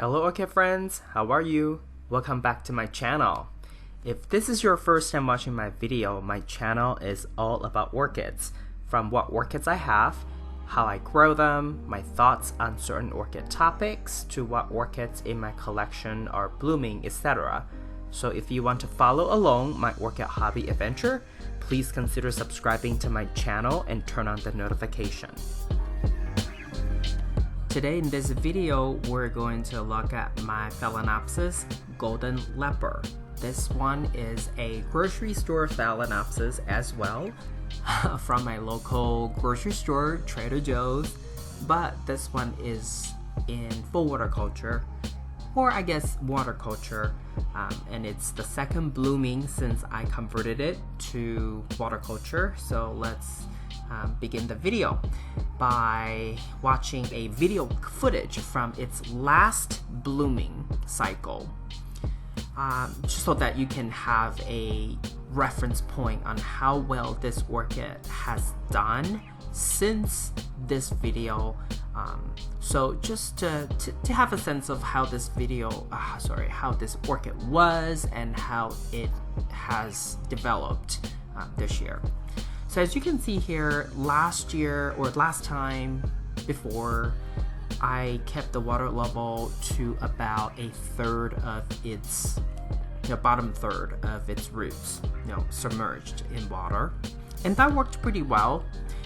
Hello Orchid friends, how are you? Welcome back to my channel. If this is your first time watching my video, my channel is all about orchids. From what orchids I have, how I grow them, my thoughts on certain orchid topics, to what orchids in my collection are blooming, etc. So if you want to follow along my orchid hobby adventure, please consider subscribing to my channel and turn on the notification. Today in this video, we're going to look at my Phalaenopsis golden leopard. This one is a grocery store Phalaenopsis as well, from my local grocery store, Trader Joe's, but this one is in full water culture, or I guess water culture, and it's the second blooming since I converted it to water culture. So let's begin the video by watching a video footage from its last blooming cycle, just so that you can have a reference point on how well this orchid has done since this video. So just to have a sense of how this how this orchid was and how it has developed this year. So as you can see here, last year or last time before, I kept the water level to about a third of its, bottom third of its roots, submerged in water, and that worked pretty well.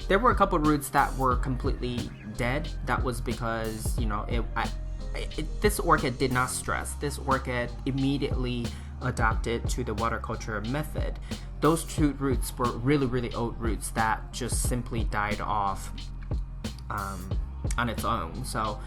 There were a couple of roots that were completely dead. That was because this orchid did not stress. This orchid immediately adapted to the water culture method. Those two roots were really old roots that just simply died off on its own. So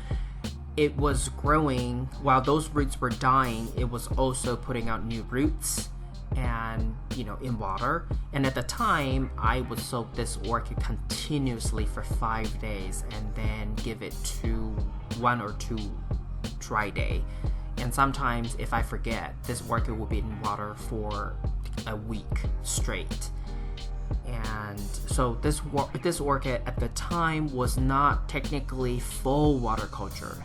it was growing while those roots were dying. It was also putting out new roots and in water. And at the time, I would soak this orchid continuously for 5 days and then give it to 1 or 2 dry day. And sometimes if I forget, this orchid will be in water for a week straight. And so this orchid at the time was not technically full water culture.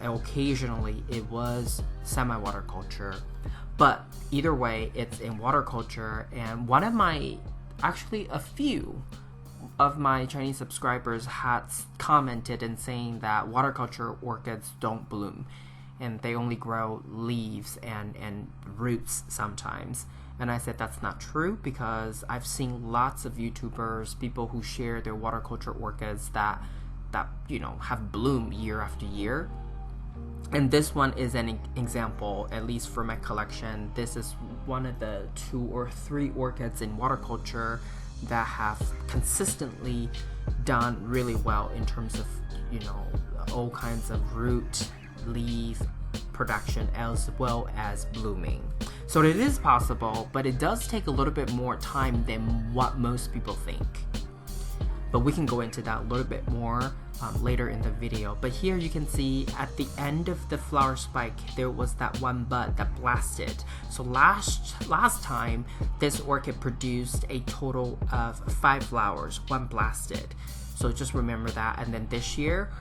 Occasionally it was semi-water culture, but either way it's in water culture. And a few of my Chinese subscribers had commented and saying that water culture orchids don't bloom and they only grow leaves and roots sometimes. And I said that's not true, because I've seen lots of YouTubers, people who share their water culture orchids that have bloomed year after year. And this one is an example, at least for my collection. This is one of the 2 or 3 orchids in water culture that have consistently done really well in terms of all kinds of root, leaf production as well as blooming. So it is possible, but it does take a little bit more time than what most people think. But we can go into that a little bit more later in the video. But here you can see at the end of the flower spike, there was that one bud that blasted. So last time, this orchid produced a total of 5 flowers, 1 blasted. So just remember that. And then this year,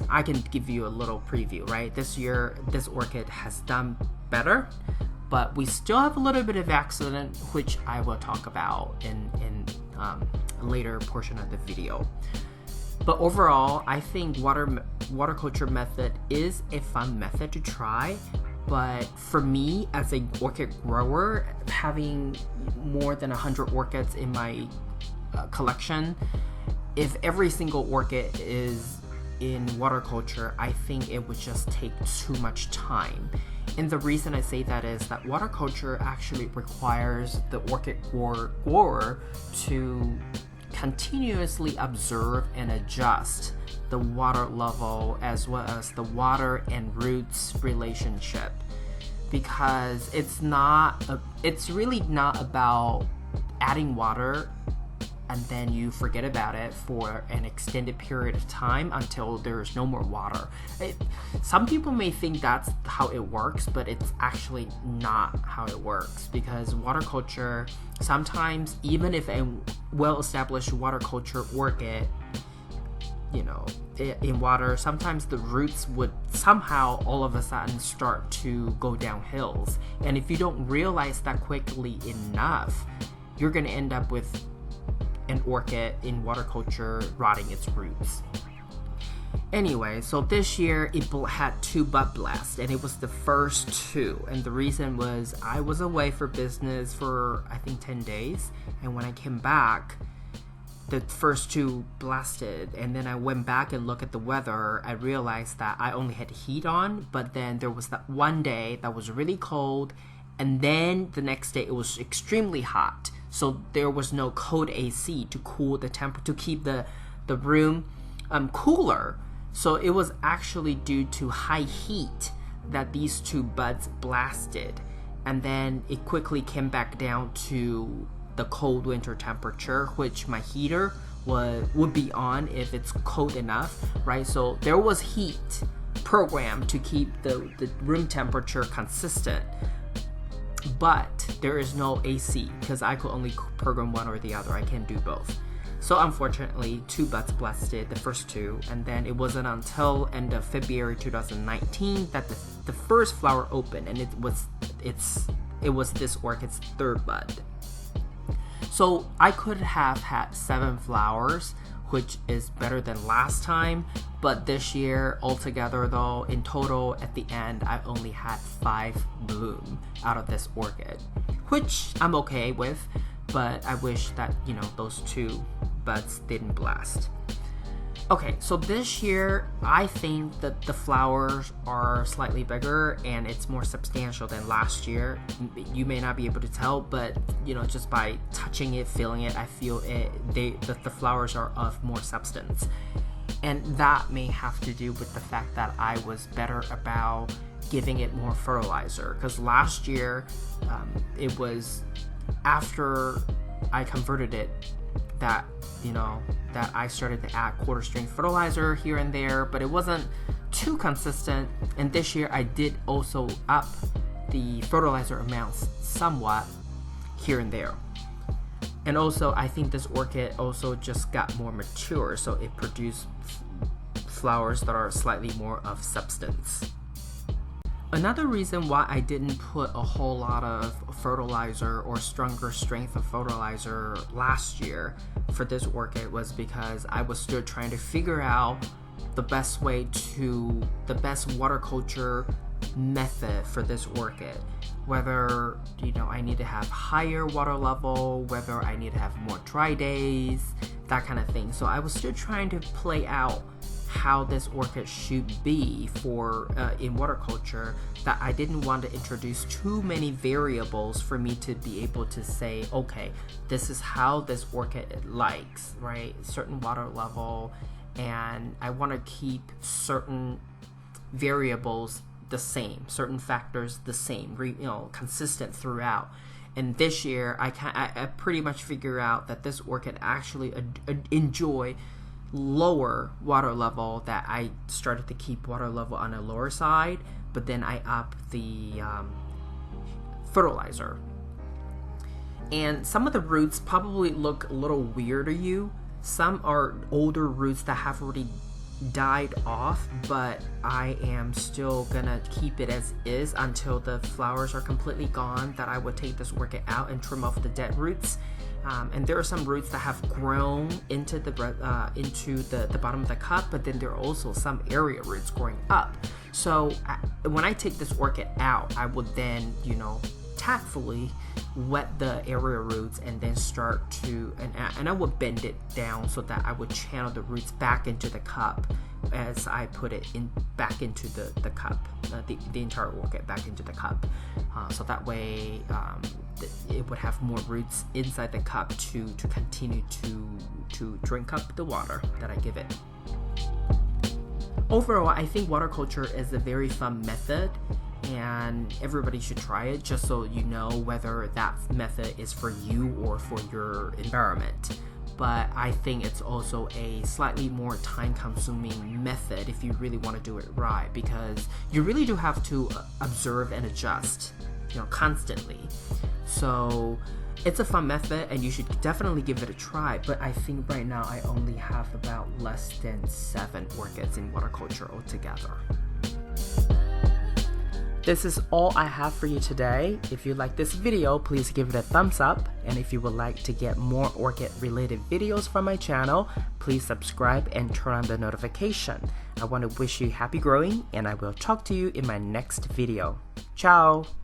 I can give you a little preview, right? This year, this orchid has done better, but we still have a little bit of accident, which I will talk about in a later portion of the video. But overall, I think water culture method is a fun method to try. But for me, as an orchid grower, having more than 100 orchids in my collection, if every single orchid is in water culture, I think it would just take too much time. And the reason I say that is that water culture actually requires the orchid grower to continuously observe and adjust the water level as well as the water and roots relationship, because it's really not about adding water and then you forget about it for an extended period of time until there's no more water. Some people may think that's how it works, but it's actually not how it works, because water culture, sometimes even if a well-established water culture orchid in water, sometimes the roots would somehow all of a sudden start to go down hills. And if you don't realize that quickly enough, you're going to end up with an orchid in water culture rotting its roots. Anyway, so this year it had 2 bud blasts, and it was the first 2. And the reason was I was away for business for I think 10 days, and when I came back, the first 2 blasted. And then I went back and looked at the weather. I realized that I only had heat on, but then there was that one day that was really cold, and then the next day it was extremely hot. So there was no cold AC to cool the temperature, to keep the room cooler. So it was actually due to high heat that these 2 buds blasted, and then it quickly came back down to the cold winter temperature, which my heater would be on if it's cold enough, right? So there was heat programmed to keep the room temperature consistent, but there is no AC because I could only program one or the other. I can't do both. So unfortunately, 2 buds blasted, the first 2, and then it wasn't until end of February 2019 that the first flower opened, and it was this orchid's 3rd bud. So I could have had 7 flowers, which is better than last time, but this year altogether though, in total at the end, I only had 5 bloom out of this orchid, which I'm okay with, but I wish that, those 2 buds didn't blast. Okay, so this year I think that the flowers are slightly bigger and it's more substantial than last year. You may not be able to tell, but just by touching it, feeling it, I feel that the flowers are of more substance. And that may have to do with the fact that I was better about giving it more fertilizer, because last year it was after I converted it that that I started to add quarter string fertilizer here and there, but it wasn't too consistent. And this year I did also up the fertilizer amounts somewhat here and there. And also I think this orchid also just got more mature, so it produced flowers that are slightly more of substance. Another reason why I didn't put a whole lot of fertilizer or stronger strength of fertilizer last year for this orchid was because I was still trying to figure out the best water culture method for this orchid. Whether, I need to have higher water level, whether I need to have more dry days, that kind of thing. So I was still trying to play out how this orchid should be for in water culture, that I didn't want to introduce too many variables for me to be able to say, okay, this is how this orchid likes, right? Certain water level, and I want to keep certain variables the same, certain factors the same, consistent throughout. And this year, I pretty much figure out that this orchid actually enjoy lower water level, that I started to keep water level on the lower side, but then I up the fertilizer. And some of the roots probably look a little weird to you. Some are older roots that have already died off, but I am still gonna keep it as is until the flowers are completely gone, that I would take this orchid out and trim off the dead roots. And there are some roots that have grown into the bottom of the cup, but then there are also some area roots growing up. So when I take this orchid out, I would then, tactfully wet the area roots and then start to, and I would bend it down so that I would channel the roots back into the cup as I put it back into the cup, the entire orchid back into the cup. So that way it would have more roots inside the cup to continue to drink up the water that I give it. Overall, I think water culture is a very fun method, and everybody should try it just so you know whether that method is for you or for your environment. But I think it's also a slightly more time-consuming method if you really want to do it right, because you really do have to observe and adjust, constantly. So It's a fun method and you should definitely give it a try, but I think right now I only have about less than 7 orchids in water culture altogether. This is all I have for you today. If you like this video, please give it a thumbs up, and if you would like to get more orchid related videos from my channel, please subscribe and turn on the notification. I want to wish you happy growing, and I will talk to you in my next video. Ciao!